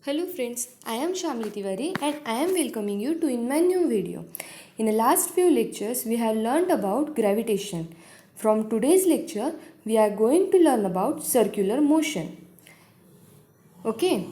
Hello friends, I am Shamli Tiwari and I am welcoming you to in my new video. In the last few lectures, we have learned about gravitation. From today's lecture, we are going to learn about circular motion. Okay?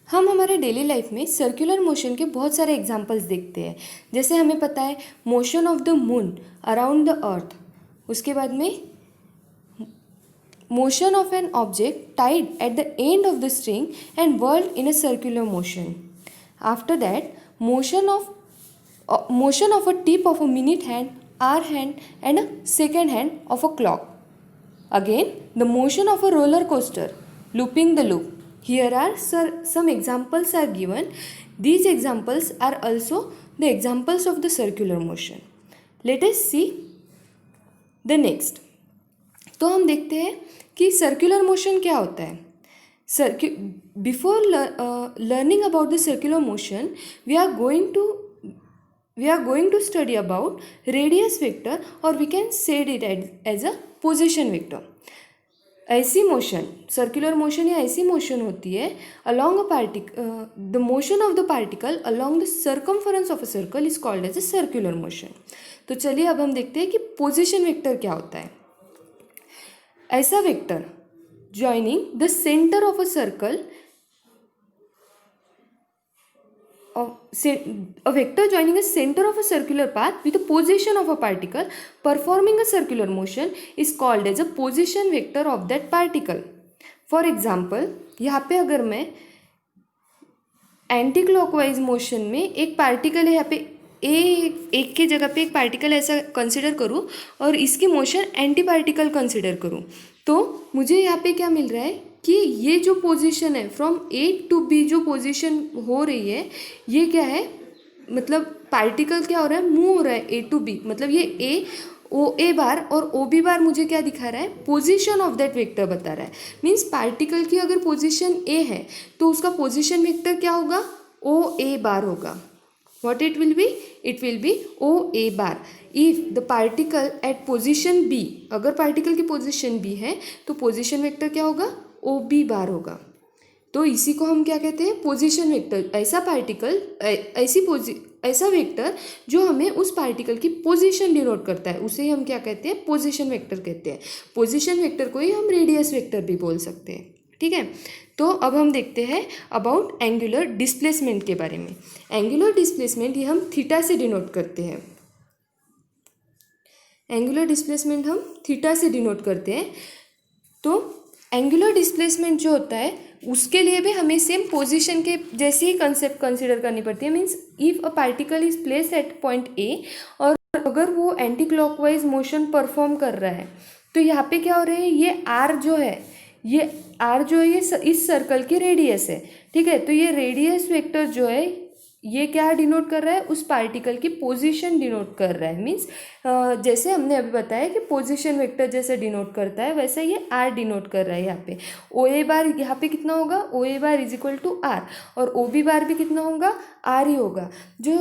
हम हमारे daily life में circular motion के बहुत सारे examples देखते हैं. जैसे हमें पता है motion of the moon around the earth. उसके बाद में motion of an object tied at the end of the string and whirled in a circular motion. After that, motion of a tip of a minute hand, hour hand and a second hand of a clock. Again, the motion of a roller coaster, looping the loop. Here are some examples are given. These examples are also the examples of the circular motion. Let us see the next. तो हम देखते हैं कि circular motion क्या होता है. Before learning about the circular motion we are going to study about radius vector और we can said it as a position vector. ऐसी मोशन सर्कुलर मोशन या ऐसी मोशन होती है along a the motion of the particle along the circumference of a circle is called as a circular motion. तो चलिए अब हम देखते हैं कि पोजीशन वेक्टर क्या होता है. ऐसा vector joining the center of a circle a vector joining a center of a circular path with the position of a particle performing a circular motion is called as a position vector of that particle. For example, यहाँ पे अगर मैं anti clockwise motion में एक particle है यहाँ पे एक के जगह पे एक पार्टिकल ऐसा कंसिडर करूँ और इसकी मोशन एंटी पार्टिकल कंसिडर करूँ तो मुझे यहाँ पे क्या मिल रहा है कि ये जो पोजीशन है फ्रॉम ए टू बी जो पोजीशन हो रही है ये क्या है, मतलब पार्टिकल क्या हो रहा है, मूव हो रहा है ए टू बी. मतलब ये ए ओ ए बार और ओ बी बार मुझे क्या दिखा रहा है, पोजीशन ऑफ दैट वेक्टर बता रहा है. मीन्स पार्टिकल की अगर पोजीशन ए है तो उसका पोजीशन वेक्टर क्या होगा, ओ ए बार होगा. What it will be? It will be OA bar. If the particle at position B, अगर पार्टिकल की पोजीशन B है तो पोजीशन वेक्टर क्या होगा, OB बार होगा. तो इसी को हम क्या कहते हैं, पोजीशन वेक्टर. ऐसा पार्टिकल ऐसा वेक्टर जो हमें उस पार्टिकल की पोजीशन डिनोट करता है उसे हम क्या कहते हैं, पोजीशन वेक्टर कहते हैं. पोजीशन वेक्टर को ही हम रेडियस वेक्टर भी बोल सकते हैं. ठीक है. तो अब हम देखते हैं अबाउट एंगुलर डिस्प्लेसमेंट के बारे में. एंगुलर डिस्प्लेसमेंट ये हम थीटा से डिनोट करते हैं. एंगुलर डिस्प्लेसमेंट हम थीटा से डिनोट करते हैं. तो एंगुलर डिस्प्लेसमेंट जो होता है उसके लिए भी हमें सेम पोजीशन के जैसी ही कंसेप्ट कंसिडर करनी पड़ती है. Means if a particle is place at point A और अगर वो एंटी क्लॉकवाइज मोशन परफॉर्म कर रहा है तो यहाँ पे क्या हो रहा है, ये आर जो है ये इस सर्कल की रेडियस है. ठीक है. तो ये रेडियस वेक्टर जो है ये क्या डिनोट कर रहा है, उस पार्टिकल की पोजीशन डिनोट कर रहा है. मीन्स जैसे हमने अभी बताया कि पोजीशन वेक्टर जैसे डिनोट करता है वैसे ये आर डिनोट कर रहा है. यहाँ पे ओ ए बार यहाँ पे कितना होगा, O A bar is equal to R और ओ बी बार भी कितना होगा, आर ही होगा. जो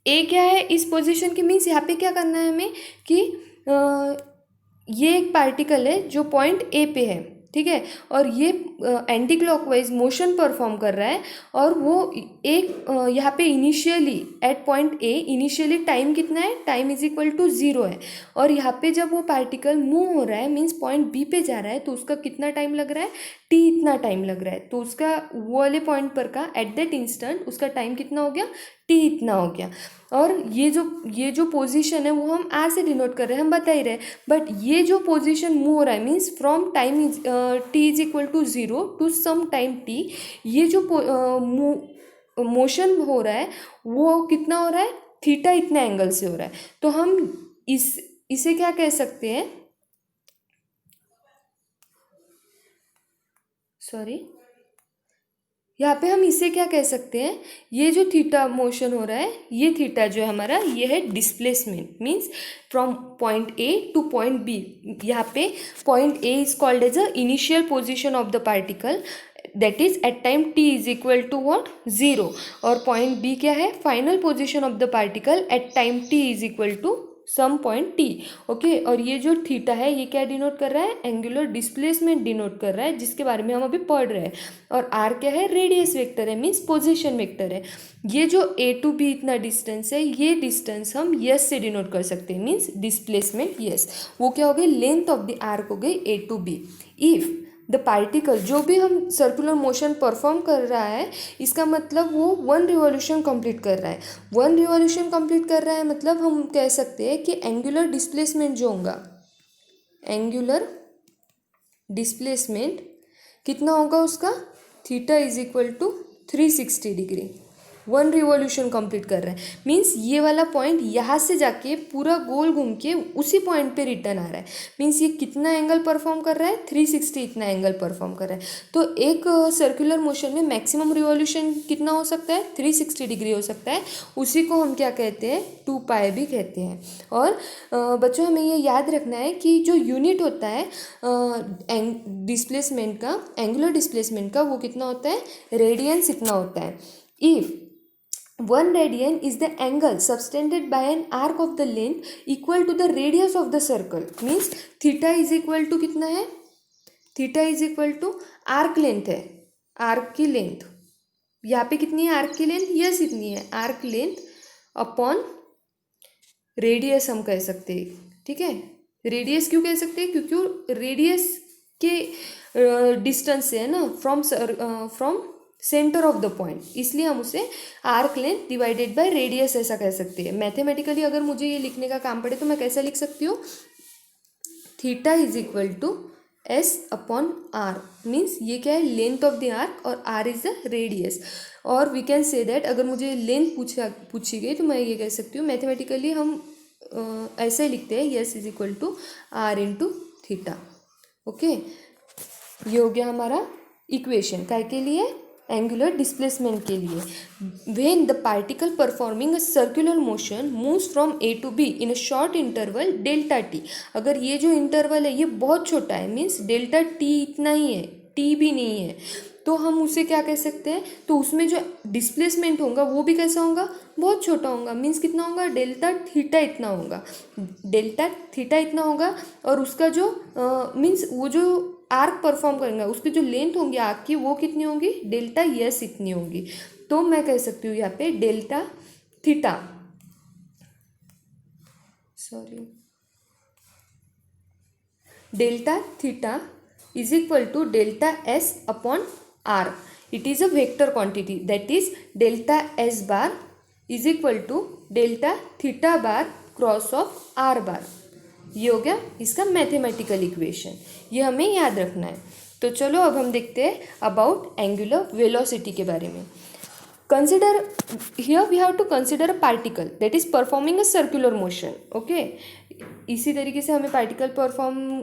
ए क्या है इस पोजीशन की, मीन्स यहाँ पे क्या करना है हमें कि ये एक पार्टिकल है जो पॉइंट ए पे है. ठीक है. और ये एंटी क्लॉकवाइज मोशन परफॉर्म कर रहा है और वो एक यहाँ पे initially at point A initially time कितना है, टाइम इज इक्वल टू 0 है. और यहाँ पे जब वो पार्टिकल मूव हो रहा है मीन्स पॉइंट बी पे जा रहा है तो उसका कितना टाइम लग रहा है, टी इतना टाइम लग रहा है. तो उसका वो वाले पॉइंट पर का एट दैट इंस्टेंट उसका टाइम कितना हो गया, टी इतना हो गया. और ये जो पोजीशन है वो हम आर से डिनोट कर रहे हैं, हम बता ही रहे. बट ये जो पोजीशन मूव हो रहा है means from time t is equal to 0 to some time t, ये जो मोशन हो रहा है वो कितना हो रहा है, थीटा इतना एंगल से हो रहा है. तो हम इसे क्या कह सकते हैं, यहाँ पे हम इसे क्या कह सकते हैं, ये जो थीटा मोशन हो रहा है ये थीटा जो है हमारा ये है displacement. Means from point A to point B. यहाँ पे point A is called as a initial position of the particle that is at time t is equal to what, 0. और पॉइंट बी क्या है, final position of the particle at time t is equal to some point t. Okay, और ये जो theta है ये क्या denote कर रहा है, एंगुलर डिस्प्लेसमेंट डिनोट कर रहा है, जिसके बारे में हम अभी पढ़ रहे हैं। और आर क्या है, रेडियस वेक्टर है, मीन्स पोजीशन वेक्टर है। ये जो ए टू बी इतना डिस्टेंस है, ये डिस्टेंस हम यस से डिनोट कर सकते हैं, मीन्स डिस्प्लेसमेंट यस। वो क्या हो गई, लेंथ ऑफ द आर्क हो गई A to B. If the particle, जो भी हम सर्कुलर मोशन परफॉर्म कर रहा है, इसका मतलब वो 1 रिवॉल्यूशन कंप्लीट कर रहा है। 1 रिवॉल्यूशन कंप्लीट कर रहा है मतलब हम कह सकते हैं कि एंगुलर डिस्प्लेसमेंट जो होगा, एंगुलर डिस्प्लेसमेंट कितना होगा उसका, theta is equal to 360 degree. 1 revolution complete कर रहा है, मीन्स ये वाला पॉइंट यहाँ से जाके पूरा गोल घूम के उसी पॉइंट पे रिटर्न आ रहा है। मीन्स ये कितना एंगल परफॉर्म कर रहा है, 360 इतना एंगल परफॉर्म कर रहा है। तो एक सर्कुलर मोशन में मैक्सिमम रिवॉल्यूशन कितना हो सकता है, 360 डिग्री हो सकता है। उसी को हम क्या कहते हैं, 2 पाई भी कहते हैं। और बच्चों हमें ये याद रखना है कि जो यूनिट होता है डिस्प्लेसमेंट का, एंगुलर डिस्प्लेसमेंट का, वो कितना होता है, रेडियंस इतना होता है। If 1 radian is the angle subtended by an arc of the length equal to the radius of the circle, means theta is equal to कितना है, theta is equal to arc length है, arc की length यहाँ पे कितनी है, arc की length yes इतनी है, arc length अपॉन रेडियस हम कह सकते हैं। ठीक है, रेडियस क्यों कह सकते हैं, क्योंकि रेडियस के डिस्टेंस से है ना, from centre of the point, इसलिए हम उसे arc length divided by radius ऐसा कह सकते हैं। मैथमेटिकली अगर मुझे ये लिखने का काम पड़े तो मैं कैसा लिख सकती हूँ, theta is equal to s upon r, means ये क्या है, लेंथ ऑफ द आर्क, और आर इज द रेडियस। और वी कैन से दैट, अगर मुझे लेंथ पूछी गई तो मैं ये कह सकती हूँ, मैथमेटिकली हम ऐसे ही लिखते हैं, s is equal to r into theta. Okay, ये हो गया हमारा इक्वेशन, काय के लिए, एंगुलर डिस्प्लेसमेंट के लिए। When the particle performing a circular motion moves from A to B in a short interval delta t, अगर ये जो इंटरवल है ये बहुत छोटा है, मीन्स डेल्टा टी इतना ही है, टी भी नहीं है, तो हम उसे क्या कह सकते हैं, तो उसमें जो डिस्प्लेसमेंट होगा वो भी कैसा होगा, बहुत छोटा होगा, मीन्स कितना होगा, डेल्टा थीटा इतना होगा, डेल्टा थीटा इतना होगा। और उसका जो मीन्स वो जो आर्क परफॉर्म करेंगे उसकी जो लेंथ होंगी आर्क की, वो कितनी होगी, डेल्टा यस इतनी होगी। तो मैं कह सकती हूँ यहाँ पे delta theta, delta theta is equal to delta s upon r. It is a vector quantity, that is delta s bar is equal to delta theta bar cross of r bar. ये हो गया इसका mathematical equation, ये हमें याद रखना है। तो चलो अब हम देखते हैं अबाउट एंगुलर वेलोसिटी के बारे में। Consider here we have to consider a particle that is performing a circular motion. Okay, इसी तरीके से हमें पार्टिकल परफॉर्म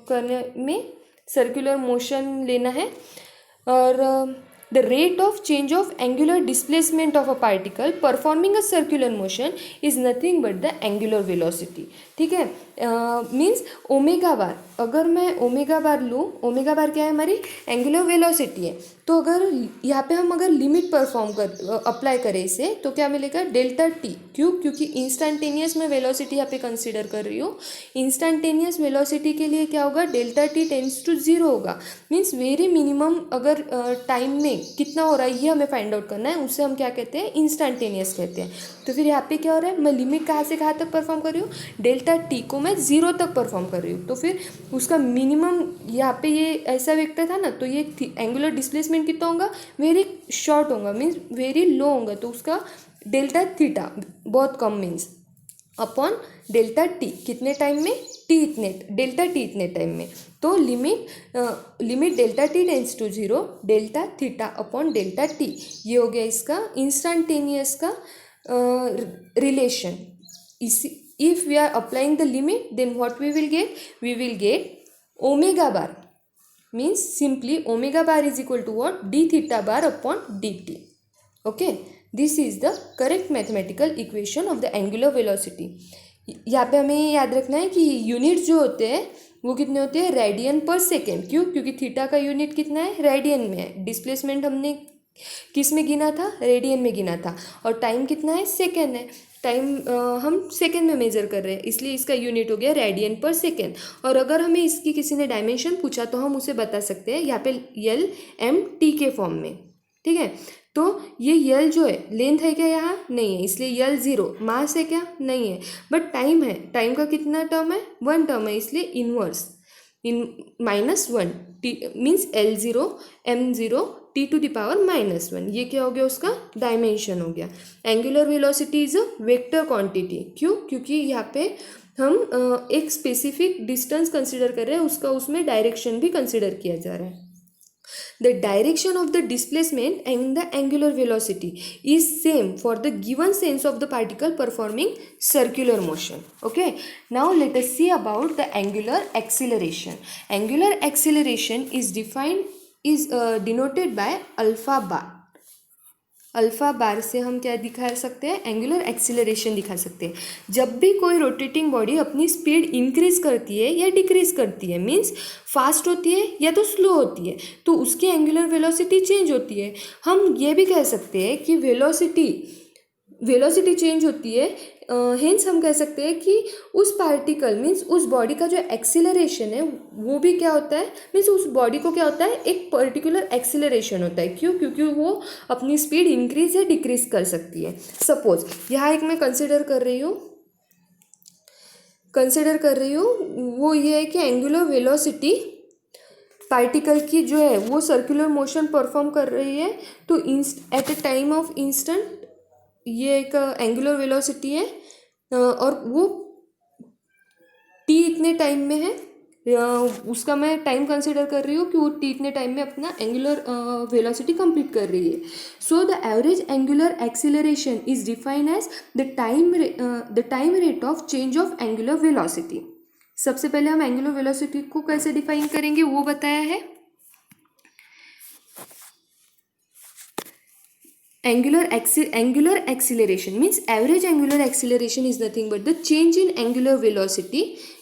करने में सर्कुलर मोशन लेना है। और the rate of change of angular displacement of a particle performing a circular motion is nothing but the angular velocity. ठीक है, मीन्स ओमेगा बार, अगर मैं ओमेगा बार लूँ, ओमेगा बार क्या है, हमारी एंगुलर वेलोसिटी है। तो अगर यहाँ पे हम अगर लिमिट अप्लाई करें इसे, तो क्या मिलेगा, डेल्टा टी। क्यों, क्योंकि इंस्टेंटेनियस में वेलोसिटी यहाँ पे कंसिडर कर रही हूँ। इंस्टेंटेनियस वेलोसिटी के लिए क्या होगा, डेल्टा टी टेंड्स टू 0 होगा, मीन्स वेरी मिनिमम अगर टाइम में कितना हो रहा है ये हमें फाइंड आउट करना है, उसे हम क्या कहते हैं, इंस्टेंटेनियस कहते हैं। तो फिर यहाँ पे क्या हो रहा है, मैं लिमिट कहाँ से कहाँ तक परफॉर्म कर रही हूँ, डेल्टा टी को मैं 0 तक परफॉर्म कर रही हूँ। तो फिर उसका मिनिमम यहाँ पे ये ऐसा वेक्टर था ना, तो ये एंगुलर डिस्प्लेसमेंट कितना होगा, वेरी शॉर्ट होगा, मीन्स वेरी लो होगा। तो उसका डेल्टा थीटा बहुत कम, मीन्स अपॉन डेल्टा टी कितने टाइम में, टी इतने, डेल्टा टी इतने टाइम में। तो limit delta t tends to 0, delta theta upon delta t, ये हो गया इसका इंस्टेंटेनियस का रिलेशन। इसी if we are applying the limit, then what we will get, we will get omega bar, means simply omega bar is equal to what, d theta bar upon dt. Okay, this is the correct mathematical equation of the angular velocity. यहाँ पे हमें याद रखना है कि unit जो होते हैं वो कितने होते हैं, रेडियन पर सेकेंड। क्यों, क्योंकि थीटा का यूनिट कितना है, रेडियन में है। डिस्प्लेसमेंट हमने किस में गिना था, रेडियन में गिना था। और टाइम कितना है, सेकेंड है। टाइम हम सेकेंड में मेज़र कर रहे हैं, इसलिए इसका यूनिट हो गया रेडियन पर सेकेंड। और अगर हमें इसकी किसी ने डायमेंशन पूछा तो हम उसे बता सकते हैं यहाँ पे यल एम टी के फॉर्म में, ठीक है। तो ये यल जो है लेंथ है क्या, यहाँ नहीं है, इसलिए यल 0। मास है क्या, नहीं है, बट टाइम है। टाइम का कितना टर्म है, 1 टर्म है, इसलिए इनवर्स इन -1 T means L0 M0 T⁻⁻1। ये क्या हो गया, उसका डायमेंशन हो गया। Angular velocity is a vector quantity. क्यों, क्योंकि यहाँ पे हम एक स्पेसिफिक डिस्टेंस कंसिडर कर रहे हैं, उसका उसमें डायरेक्शन भी कंसिडर किया जा रहा है। The direction of the displacement and the angular velocity is same for the given sense of the particle performing circular motion. Okay, now let us see about the angular acceleration. Angular acceleration is denoted by alpha bar. Alpha bar से हम क्या दिखा सकते हैं, angular acceleration दिखा सकते हैं। जब भी कोई रोटेटिंग बॉडी अपनी स्पीड इंक्रीज करती है या डिक्रीज करती है, मीन्स फास्ट होती है या तो स्लो होती है, तो उसकी एंगुलर वेलोसिटी चेंज होती है। हम ये भी कह सकते हैं कि वेलोसिटी चेंज होती है, हेंस हम कह सकते हैं कि उस पार्टिकल मीन्स उस बॉडी का जो एक्सीलरेशन है वो भी क्या होता है, मीन्स उस बॉडी को क्या होता है, एक पर्टिकुलर एक्सीलरेशन होता है। क्यों, क्योंकि वो अपनी स्पीड इंक्रीज या डिक्रीज कर सकती है। सपोज यहाँ एक मैं कंसिडर कर रही हूँ वो ये है कि एंगुलर वेलोसिटी पार्टिकल की जो है वो सर्कुलर मोशन परफॉर्म कर रही है, तो at a time of instant ये एक एंगुलर वेलोसिटी है, और वो टी इतने टाइम में है, उसका मैं टाइम कंसिडर कर रही हूँ कि वो टी इतने टाइम में अपना एंगुलर वेलोसिटी कंप्लीट कर रही है। So the average angular acceleration is defined as the time rate of change of angular velocity. सबसे पहले हम एंगुलर वेलोसिटी को कैसे डिफाइन करेंगे वो बताया है। Angular acceleration means average angular acceleration is nothing but the change in angular velocity।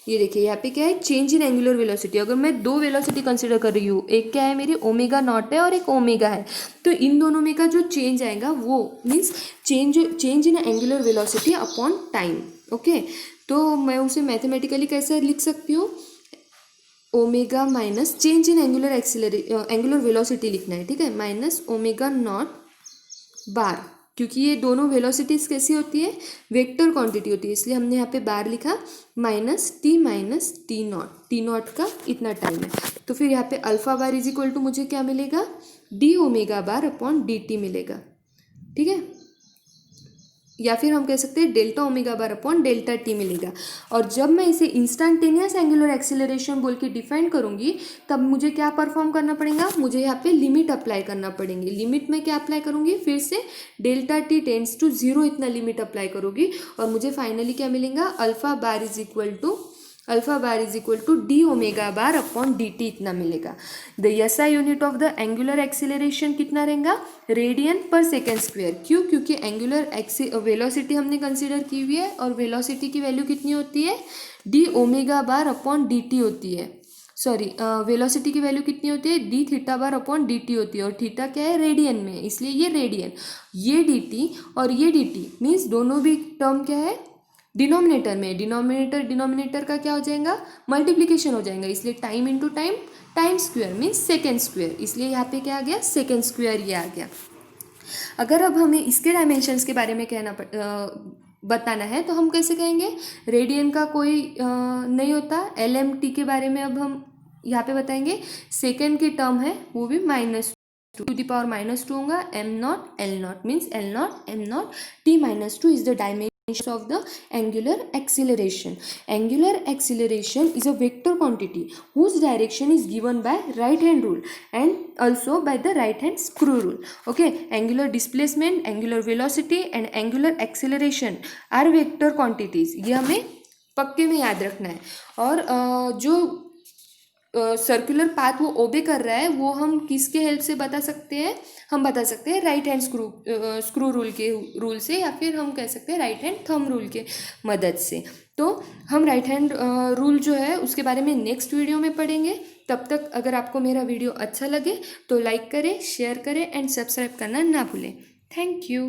ये देखिए यहाँ पे क्या है, चेंज इन एंगुलर वेलोसिटी। अगर मैं दो वेलोसिटी कंसिडर कर रही हूँ, एक क्या है मेरी ओमेगा नॉट है और एक ओमेगा है, तो इन दोनों में का जो चेंज आएगा वो means change in angular velocity upon time. Okay, तो मैं उसे मैथमेटिकली कैसे लिख सकती हूँ, omega minus change in angular velocity लिखना है, ठीक है, माइनस ओमेगा नॉट बार, क्योंकि ये दोनों वेलोसिटीज कैसी होती है, वेक्टर क्वांटिटी होती है, इसलिए हमने यहाँ पे बार लिखा माइनस टी नॉट का इतना टाइम है। तो फिर यहाँ पे alpha bar is equal to मुझे क्या मिलेगा, d omega bar upon d t मिलेगा, ठीक है, या फिर हम कह सकते हैं delta omega bar upon delta t मिलेगा। और जब मैं इसे इंस्टेंटेनियस एंगुलर एक्सीलरेशन बोल के डिफाइन करूंगी तब मुझे क्या परफॉर्म करना पड़ेगा, मुझे यहाँ पे लिमिट अप्लाई करना पड़ेंगे। लिमिट में क्या अप्लाई करूंगी, फिर से डेल्टा टी टेंड्स टू 0 इतना लिमिट अप्लाई करूंगी, और मुझे फाइनली क्या मिलेगा, alpha bar is equal to d omega bar upon d t इतना मिलेगा। The SI unit of the angular acceleration कितना रहेगा, रेडियन पर सेकेंड स्क्वायर। क्यों, क्योंकि एंगुलर वेलोसिटी हमने कंसिडर की हुई है, और वेलोसिटी की वैल्यू कितनी होती है, D omega bar upon d T होती है। सॉरी, वेलोसिटी की वैल्यू कितनी होती है, डी थीटा बार अपॉन डी टी होती है, और थीटा क्या है, रेडियन में, इसलिए ये रेडियन, ये डी टी और ये डी टी मीन्स दोनों भी टर्म क्या है, डिनोमिनेटर में। डिनोमिनेटर का क्या हो जाएगा, मल्टीप्लीकेशन हो जाएगा, इसलिए time into time square means second square, इसलिए यहाँ पे क्या आ गया, सेकेंड स्क्वायर ये आ गया। अगर अब हमें इसके डायमेंशंस के बारे में बताना है तो हम कैसे कहेंगे, रेडियन का कोई नहीं होता, LMT के बारे में अब हम यहाँ पे बताएंगे। सेकेंड की टर्म है वो भी -2 होगा, L0 means L0 M0 T-2 is the dimension of the angular acceleration. Angular acceleration is a vector quantity whose direction is given by right hand rule and also by the right hand screw rule. Okay, angular displacement, angular velocity and angular acceleration are vector quantities. ये हमें पक्के में याद रखना है। और जो circular path वो ओबे कर रहा है वो हम किसके हेल्प से बता सकते हैं, हम बता सकते हैं राइट हैंड स्क्रू रूल से, या फिर हम कह सकते हैं राइट हैंड थंब रूल के मदद से। तो हम राइट हैंड रूल जो है उसके बारे में नेक्स्ट वीडियो में पढ़ेंगे। तब तक अगर आपको मेरा वीडियो अच्छा लगे तो लाइक करें, शेयर करें एंड सब्सक्राइब करना ना भूलें। Thank you.